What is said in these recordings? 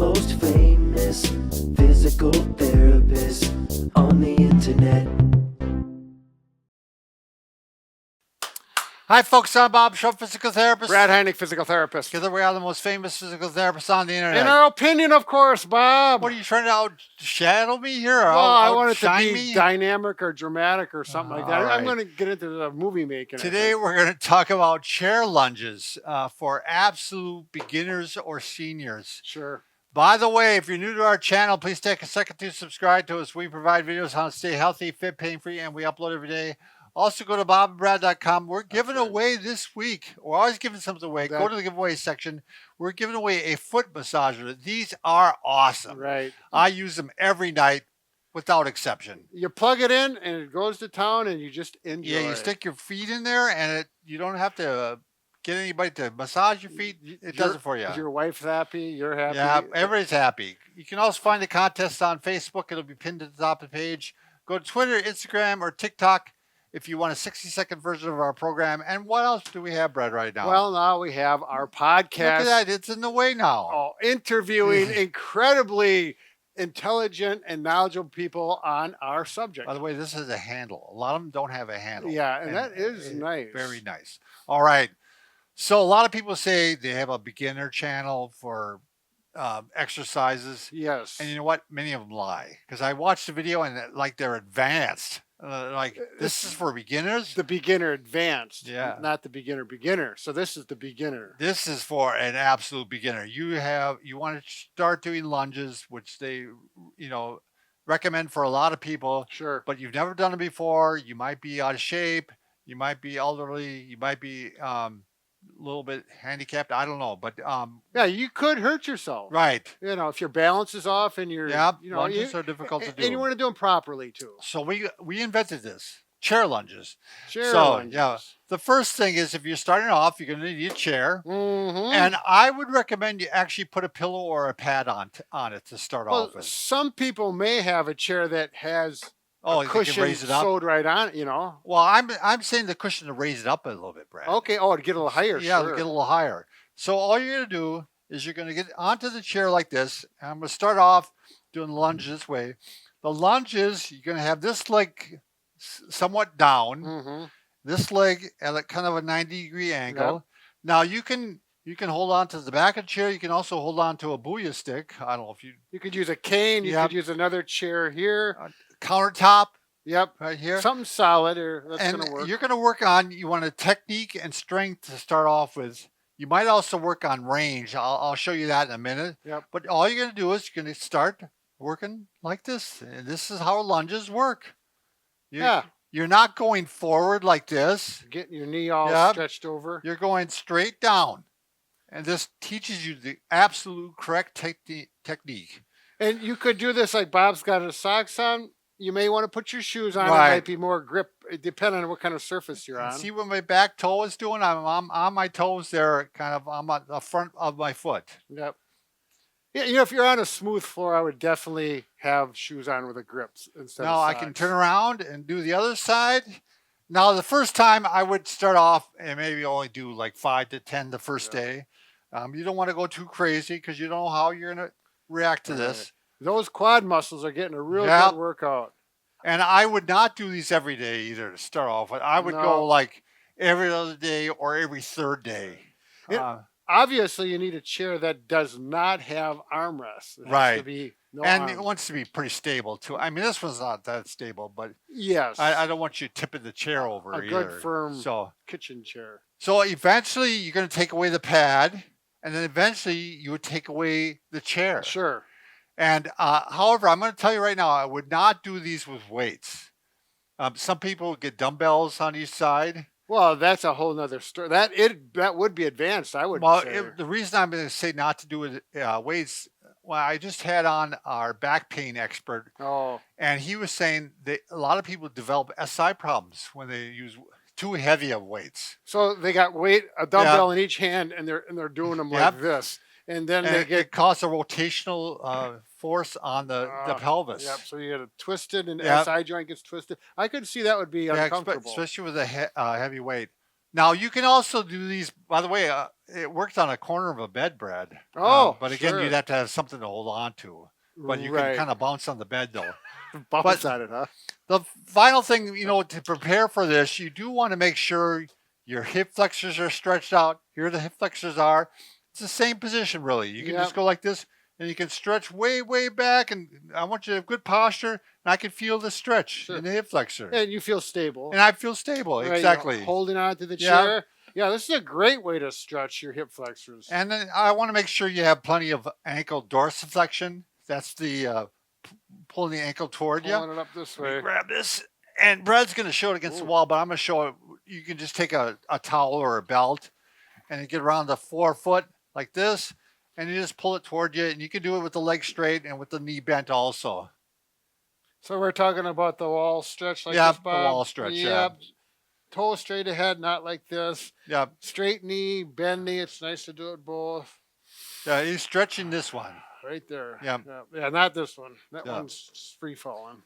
most famous physical therapist on the internet. Hi, folks. I'm Bob Schrupp, physical therapist. Brad Heineck, physical therapist. Together we are the most famous physical therapists on the internet. In our opinion, of course, Bob. What are you trying to outshadow me here? Well, I want it to outshine be me? dynamic or dramatic or something like that. All I'm right. going to get into the movie making. Today we're going to talk about chair lunges for absolute beginners or seniors. Sure. By the way, if you're new to our channel, please take a second to subscribe to us. We provide videos on how to stay healthy, fit, pain-free, and we upload every day. Also, go to bobandbrad.com. We're giving away this week. We're always giving something away. Go to the giveaway section. We're giving away a foot massager. These are awesome. Right. I use them every night without exception. You plug it in and it goes to town and you just enjoy it. Yeah, you stick your feet in there and you don't have to get anybody to massage your feet. It does it for you. Is your wife happy? You're happy? Yeah, everybody's happy. You can also find the contest on Facebook. It'll be pinned at the top of the page. Go to Twitter, Instagram, or TikTok if you want a 60-second version of our program. And what else do we have, Brad, right now? Well, now we have our podcast. Look at that. It's in the way now. Oh, interviewing incredibly intelligent and knowledgeable people on our subject. By the way, this is a handle. A lot of them don't have a handle. Yeah, and that is nice. Very nice. All right. So a lot of people say they have a beginner channel for exercises. Yes. And you know what? Many of them lie. Because I watched the video and like they're advanced. Like this is for beginners. The beginner advanced. Yeah. Not the beginner. So this is the beginner. This is for an absolute beginner. You want to start doing lunges, which they, recommend for a lot of people. Sure. But you've never done it before. You might be out of shape. You might be elderly. You might be a little bit handicapped. I don't know, but yeah, you could hurt yourself. Right. If your balance is off and you're lunges are difficult to do. And you want to do them properly too. So we invented this chair lunges. Lunges. Yeah, the first thing is if you're starting off, you're going to need a chair, mm-hmm. and I would recommend you actually put a pillow or a pad on it to start off with. Some people may have a chair that has a cushion raise it up. sewed right on it, Well, I'm saying the cushion to raise it up a little bit, Brad. Okay. Oh, to get a little higher. Yeah, sure. to get a little higher. So all you're going to do is you're going to get onto the chair like this. And I'm going to start off doing the lunge this way. The lunges, you're going to have this leg somewhat down, mm-hmm. this leg at a kind of a 90-degree angle. Yep. Now you can hold on to the back of the chair. You can also hold on to a booyah stick. I don't know if you could use a cane. You could use another chair here. Countertop. Yep. Right here. Something solid that's and going to work. You're going to work on, you want a technique and strength to start off with. You might also work on range. I'll show you that in a minute. Yep. But all you're going to do is you're going to start working like this. And this is how lunges work. You're not going forward like this. Getting your knee all stretched over. You're going straight down. And this teaches you the absolute correct technique. And you could do this like Bob's got his socks on. You may want to put your shoes on. Right. It might be more grip, depending on what kind of surface you're on. See what my back toe is doing? I'm on my toes there, kind of on the front of my foot. Yep. Yeah, if you're on a smooth floor, I would definitely have shoes on with a grip instead of Now I socks. can turn around and do the other side. Now the first time I would start off and maybe only do like 5 to 10 the first day. You don't want to go too crazy because you don't know how you're going to react to this. Those quad muscles are getting a real good workout. And I would not do these every day either to start off with. I would go like every other day or every third day. Obviously, you need a chair that does not have armrests. It has to be and it wants to be pretty stable too. I mean, this one's not that stable, but yes, I don't want you tipping the chair over either. A good firm kitchen chair. So eventually, you're going to take away the pad, and then eventually you would take away the chair. Sure. And however, I'm going to tell you right now, I would not do these with weights. Some people get dumbbells on each side. Well, that's a whole nother story. That would be advanced, I would say. The reason I'm going to say not to do it weights, well, I just had on our back pain expert. Oh. And he was saying that a lot of people develop SI problems when they use too heavy of weights. So they got a dumbbell in each hand, and they're doing them like this. And then it causes a rotational force on the pelvis. Yep. So you get it twisted, and the SI joint gets twisted. I could see that would be uncomfortable, especially with a heavy weight. Now you can also do these. By the way, it works on a corner of a bed, Brad. Oh, but again, sure. you'd have to have something to hold on to. But you can Right. kind of bounce on the bed though. Bounce on it, huh? The final thing, to prepare for this, you do want to make sure your hip flexors are stretched out. Here the hip flexors are. It's the same position, really. You can just go like this, and you can stretch way, way back. And I want you to have good posture, and I can feel the stretch in the hip flexor. And you feel stable. And I feel stable, Right, exactly. Holding on to the Yeah. chair. Yeah, this is a great way to stretch your hip flexors. And then I want to make sure you have plenty of ankle dorsiflexion. That's the pulling the ankle toward you. Pulling it up this way. Grab this. And Brad's going to show it against the wall, but I'm going to show it. You can just take a towel or a belt and you get around the forefoot like this, and you just pull it toward you. And you can do it with the leg straight and with the knee bent also. So we're talking about the wall stretch like Yeah, this, the Bob? wall stretch, yeah. Toe straight ahead, not like this. Yeah. Straight knee, bend knee. It's nice to do it both. Yeah, he's stretching this one. Right there. Yeah. Yeah, not this one. That Yeah. one's free falling.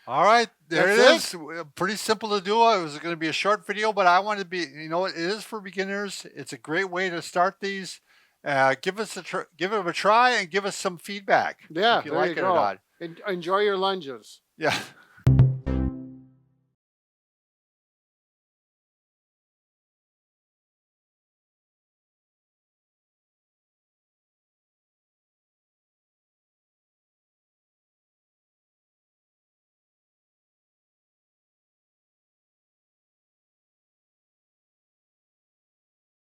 All right, there That's it is. Pretty simple to do. It was going to be a short video, but I wanted to be, it is for beginners. It's a great way to start these. Give it a try and give us some feedback. Yeah, if you there like you it go. or not. Enjoy your lunges. Yeah.